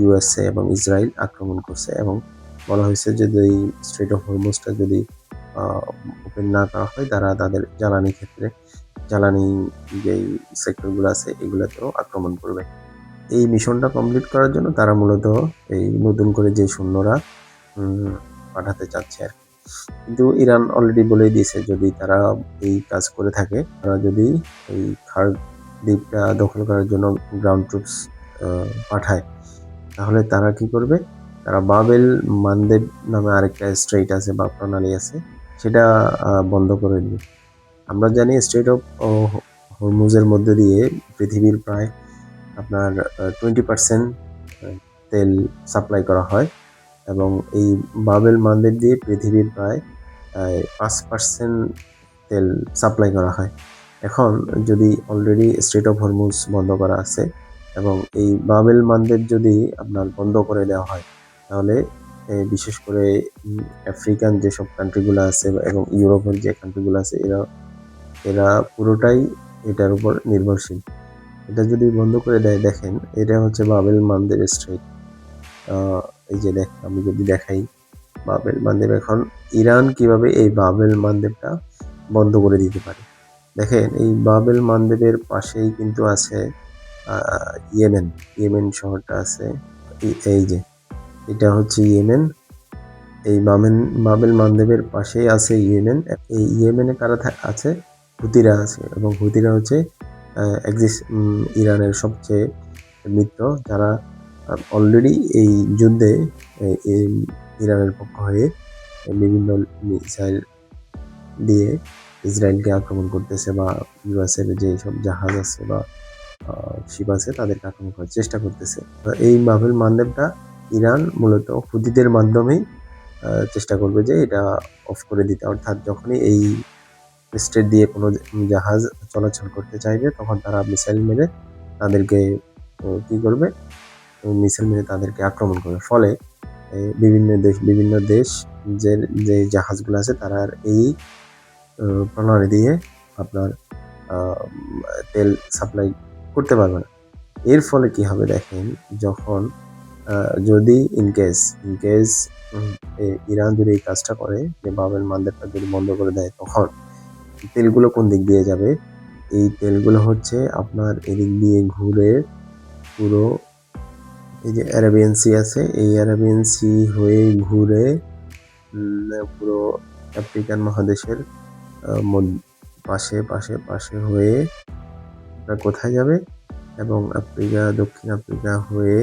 USA এবং Israel আক্রমণ করছে এবং বলা হয়েছে যে এই স্ট্রেট অফ হরমুজটা যদি ওপেন না করা হয়, তারা তাদের জ্বালানি ক্ষেত্রে জ্বালানি যেই সেক্টরগুলো আছে এগুলোতেও আক্রমণ করবে। এই মিশনটা কমপ্লিট করার জন্য তারা মূলত এই নতুন করে যে সৈন্যরা পাঠাতে চাচ্ছে আর কি। কিন্তু ইরান অলরেডি বলেই দিয়েছে যদি তারা এই কাজ করে থাকে, তারা যদি এই খার্গ দ্বীপটা দখল করার জন্য গ্রাউন্ড ট্রুপস পাঠায়, তাহলে তারা কি করবে, তারা বাবেল মানদেব নামে আরেকটা স্ট্রেট আছে বা প্রণালী আছে, সেটা বন্ধ করে দিবে। আমরা জানি স্ট্রেট অফ হরমুজের মধ্যে দিয়ে পৃথিবীর প্রায় আপনার 20% তেল সাপ্লাই করা হয় এবং এই বাবেল মানদেব দিয়ে পৃথিবীর প্রায় 5% তেল সাপ্লাই করা হয়। এখন যদি অলরেডি স্ট্রেট অফ হরমুজ বন্ধ করা আছে এবং এই বাবেল মানদেব যদি আপনার বন্ধ করে দেওয়া হয়, তাহলে বিশেষ করে আফ্রিকান যেসব কান্ট্রিগুলো আছে এবং ইউরোপের যে কান্ট্রিগুলো আছে এরা পুরোটাই এটার উপর নির্ভরশীল। এটা যদি বন্ধ করে দেয়, দেখেন এটা হচ্ছে বাবেল মানদেব স্ট্রেট। এই যে আমি যদি দেখাই বাবেল মানদেব, এখন ইরান কিভাবে এই বাবেল মানদেবটা বন্ধ করে দিতে পারে। দেখেন এই বাবেল মানদেবের পাশেই কিন্তু আছে ইয়েমেন শহরটা আছে, এই যে এটা হচ্ছে ইয়েমেন। এই বাবেল মানদেবের পাশেই আছে ইয়েমেন। এই ইয়েমেনে কারা আছে? হুতিরা আছে এবং হুতিরা হচ্ছে ইরানের সবচেয়ে মিত্র, যারা অলরেডি এই যুদ্ধে ইরানের পক্ষ হয়ে বিভিন্ন মিসাইল দিয়ে ইসরায়েলকে আক্রমণ করতেছে বা ইউএসের যে সব জাহাজ আছে বা শিপ আছে তাদেরকে আক্রমণ করার চেষ্টা করতেছে। এই বাবেল মানদেবটা ইরান মূলত হুতিদের মাধ্যমেই চেষ্টা করবে যে এটা অফ করে দিতে, অর্থাৎ যখনই এই স্ট্রেট দিয়ে কোনো জাহাজ চলাচল করতে চাইবে তখন তারা মিসাইল মেরে তাদেরকে কি করবে, মিসাইল মেরে তাদেরকে আক্রমণ করবে। ফলে বিভিন্ন দেশ যে জাহাজগুলো আছে তারা এই প্রণালী দিয়ে আপনার তেল সাপ্লাই করতে পারবে না। এর ফলে কি হবে দেখেন, যখন যদি ইনকেস ইরান যদি এই কাজটা করে যে বাবেল মানদেবটা যদি বন্ধ করে দেয়, তখন তেলগুলো কোন দিক দিয়ে যাবে? এই তেলগুলো হচ্ছে আপনার এদিক দিয়ে ঘুরে পুরো এই যে অ্যারাবিয়ান সি আছে, এই অ্যারাবিয়ান সি হয়ে ঘুরে পুরো আফ্রিকান মহাদেশের পাশে হয়ে কোথায় যাবে এবং দক্ষিণ আফ্রিকা হয়ে